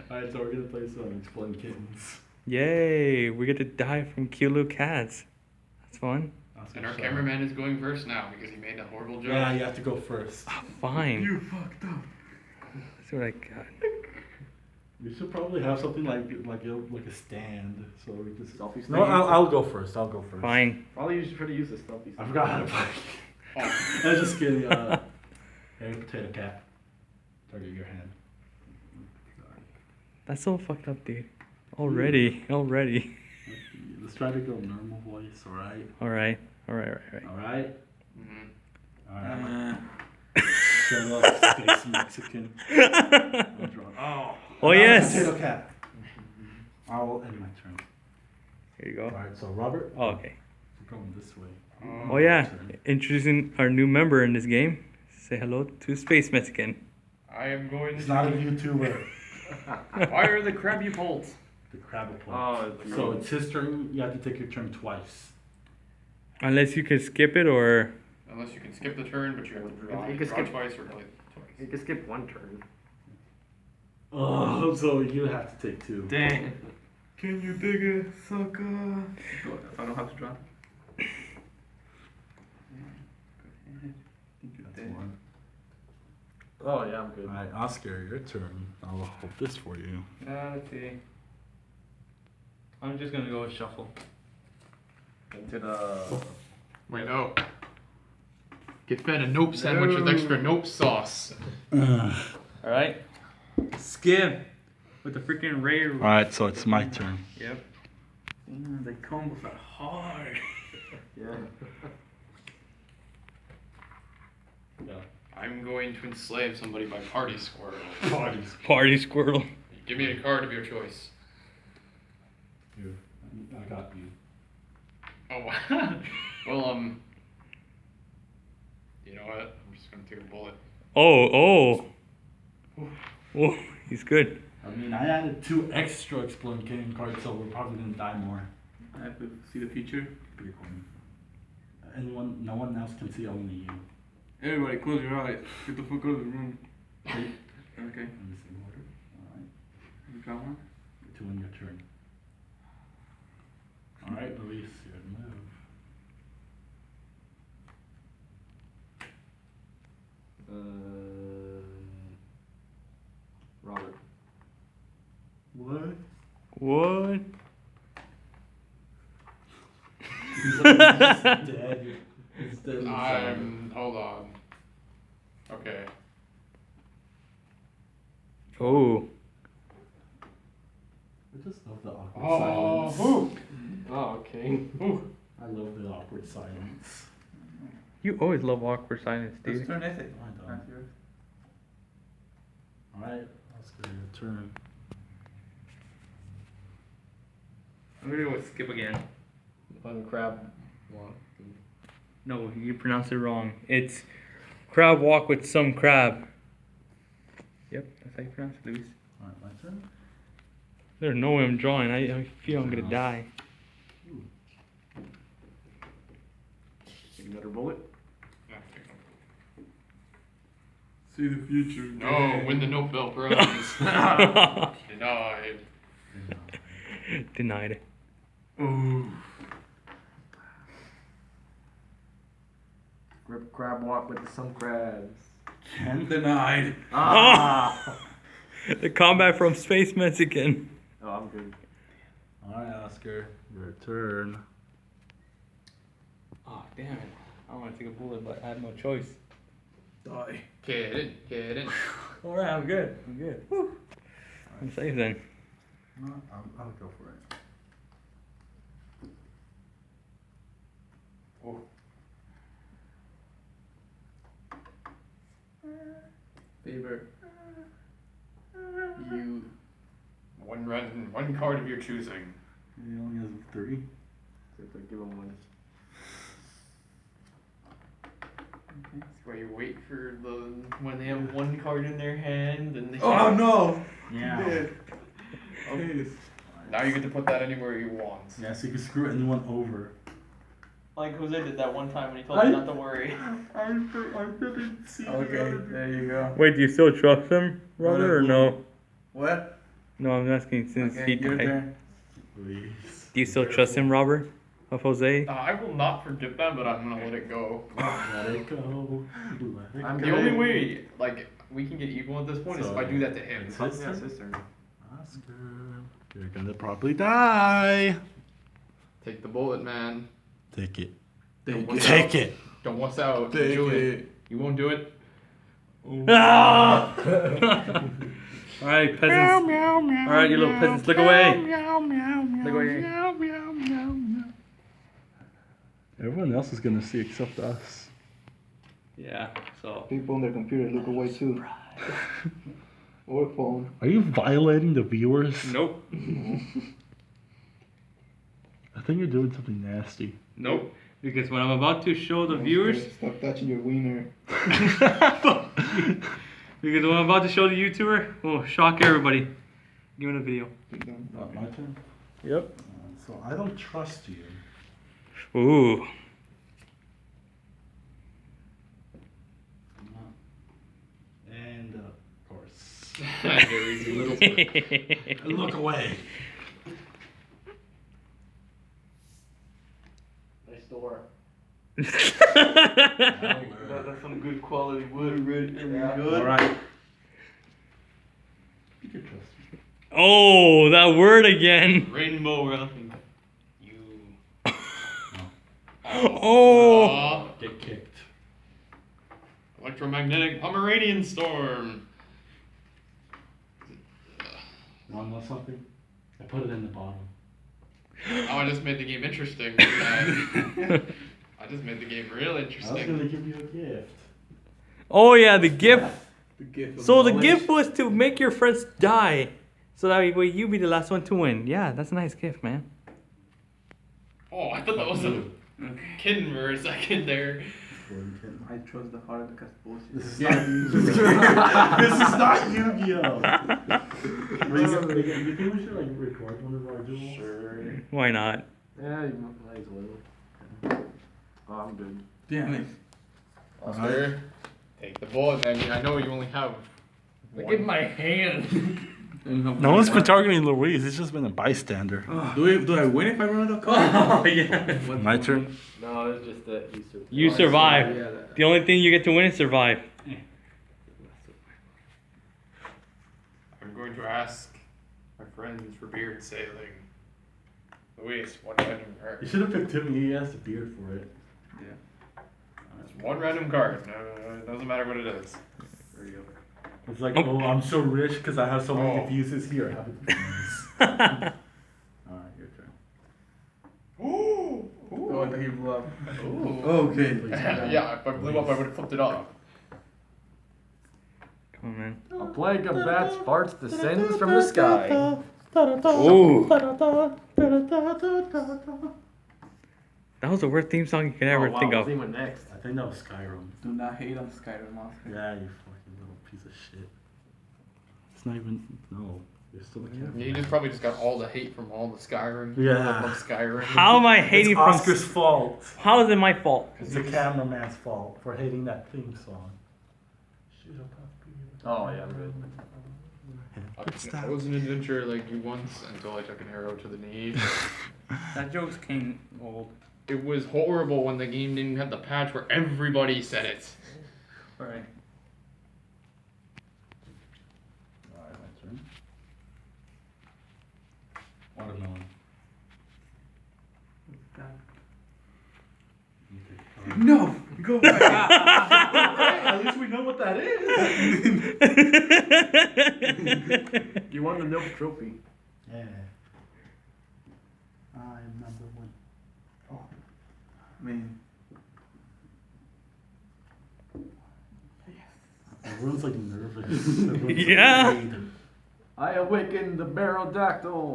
Alright, so we're gonna play some Exploding Kittens. Yay! We get to die from cute little cats. That's fun. And our cameraman is going first now because he made a horrible joke. Yeah, you have to go first. Oh, fine. You fucked up. That's what I got. We should probably have something like a stand, so we just. Selfie stand? No, I'll go first. I'll go first. Fine. Probably you should try to use the selfie stand. I forgot how to play. Oh. I'm just kidding. Hey, potato cap. Target your hand. That's so fucked up, dude. Already. Let's try to go normal voice. All right. All right. All right. Mm-hmm. All right. Shut up, space Mexican. I'm drunk. Oh yes. Potato cap. I will end my turn. Here you go. All right. So Robert. Oh, okay. We're going this way. Oh yeah. Introducing our new member in this game. Say hello to Space Mexican. I am going He's to. not a YouTuber. Why are the crabby bolts? The crab will play. Oh, So it's his turn. You have to take your turn twice. Unless you can skip it or. Unless you can skip the turn, but you have to draw, You can draw skip- twice or play twice. You can skip one turn. Oh, so you have to take two. Dang. Can you dig it, sucker? If I don't have to draw. That's one. Oh yeah, I'm good. All right, Oscar, your turn. I'll hold this for you. Let's see. I'm just gonna go with shuffle. Into the. Wait, no. Get fed a nope sandwich with extra nope sauce. All right. Skip with the freaking Ray. All right, so it's my turn. Yep. The combos are hard. Yeah. I'm going to enslave somebody by party squirrel. Party squirrel. Give me a card of your choice. Here, I got you. Oh, well, you know what? I'm just gonna take a bullet. Oh. He's good. I mean, I added 2 extra Exploding Kitten cards, so we're probably gonna die more. I have to see the future. Pretty cool. No one else can see, only you. Everybody, close your eyes. Get the fuck out of the room. Okay. Let me see order. All right. You draw one. 2 in your turn. All right, Luis, your move. Robert. What? What? He's dead. He's dead inside. Hold on. Okay. Oh. I just love the awkward Oh, silence. whew. Oh, okay. I love the awkward silence. You always love awkward silence, That's dude. turn, I think. I don't. Alright, Oscar, your turn. I'm gonna go with skip again. On crab. Walk. No, you pronounced it wrong. It's crab walk with some crab. Yep, that's how you pronounce it, Luis. Alright, my turn. There's no way I'm drawing. I feel I'm gonna die. Take another bullet. See the future. No, win the Nobel Prize. Denied. Denied. Ooh. Grip crab walk with some crabs. Ken denied. Ah! The combat from Space Mexican. Oh, I'm good. Alright, Oscar, your turn. Oh, damn it. I want to take a bullet, but I have no choice. Die. Get in. Alright, I'm good. Woo. I'm safe then. No, I'll go for it. Oh. Favor. You. One card of your choosing. He only has 3. Give him one. That's where you wait for when they have one card in their hand and they no! Yeah. Okay. now you get to put that anywhere you want. Yeah, so you can screw anyone over. Like Jose did that one time when he told I- me not to worry. I didn't see Okay, there you go. Wait, do you still trust him, Robert, or no? What? No, I'm asking since Okay, he you're died. there. Please. Do you still trust him, Robert? Of Jose? I will not forget that, but I'm gonna let it go. Let it go. Let it I'm go. The only way, like, we can get even at this point is if I do that to him. It's Yeah, his turn. sister. Oscar, you're gonna probably die. Take the bullet, man. Take it. Take What's it. Take it. Don't wuss out. Take Do it. it. You won't do it. Ah! Alright, peasants. Alright, you little peasants, look away. Look away. Everyone else is gonna see except us. Yeah, so. People on their computer look away too. Or phone. Are you violating the viewers? Nope. I think you're doing something nasty. Nope. Because what I'm about to show the viewers, Stop touching your wiener. because what I'm about to show the YouTuber will shock everybody. Give it a video. My turn. Yep. So I don't trust you. Ooh. And of course. Very easy. Look away. Nice door. Alright. That's some good quality wood. Yeah. Alright. You can trust me. Oh, that word again. Rainbow Ralphie. You. Oh. Aw. Get kicked. Electromagnetic Pomeranian storm. Wanna know something? I put it in the bottom. Oh, I just made the game interesting. I just made the game real I was interesting. gonna give you a gift. Oh yeah, the gift. The gift of So the knowledge. gift was to make your friends die, so that way you be the last one to win. Yeah, that's a nice gift, man. Oh, I thought that was a kitten for a second there. I trust the heart because bullshit. This is not Yu-Gi-Oh. This is not Yu-Gi-Oh. You think we should like record one of our duels? Sure. Why not? Yeah, you might as well. Oh, I'm good. Damn it. Oscar, take the bullet, man. I know you only have. Look at my hand. No one's been targeting Louise. It's just been a bystander. Do I win if I run out of cards? Oh yeah. My turn. No, it's just that you survived. You survive. Yeah, that. The only thing you get to win is survive. I'm going to ask my friends for beard sailing. Luis, one random You card. should have picked him. He has the beard for it. Just one random card. No, it doesn't matter what it is. There you go. It's like, Nope. oh, I'm so rich because I have so many Oh. fuses here. Have it diffuse. Alright, your turn. Ooh! Oh, I thought he blew up. Ooh. Okay. Yeah, if I blew up, I would have flipped it off. Come on, man. A plague of bats farts descends from the sky. Ooh. That was the worst theme song you could ever think of. What's next? I think that was Skyrim. Do not hate on Skyrim, Oscar. Yeah, you fucking little piece of shit. It's not even. No. You're still a cat. You just probably just got all the hate from all the Skyrim. Yeah. I love Skyrim. How am I hating It's from? Oscar's fault. How is it my fault? It's the cameraman's fault for hating that theme song. Oh, yeah, I'm good. I was an adventurer like you once until I took an arrow to the knee. That joke's came old. It was horrible when the game didn't have the patch where everybody said it. Right. Alright, my turn. Watermelon. No! Go back! At least we know what that is. You won the milk trophy. Yeah. I'm number one. Oh. Man. Everyone's like nervous. Everyone's Yeah. afraid. I awakened the Barodactyl.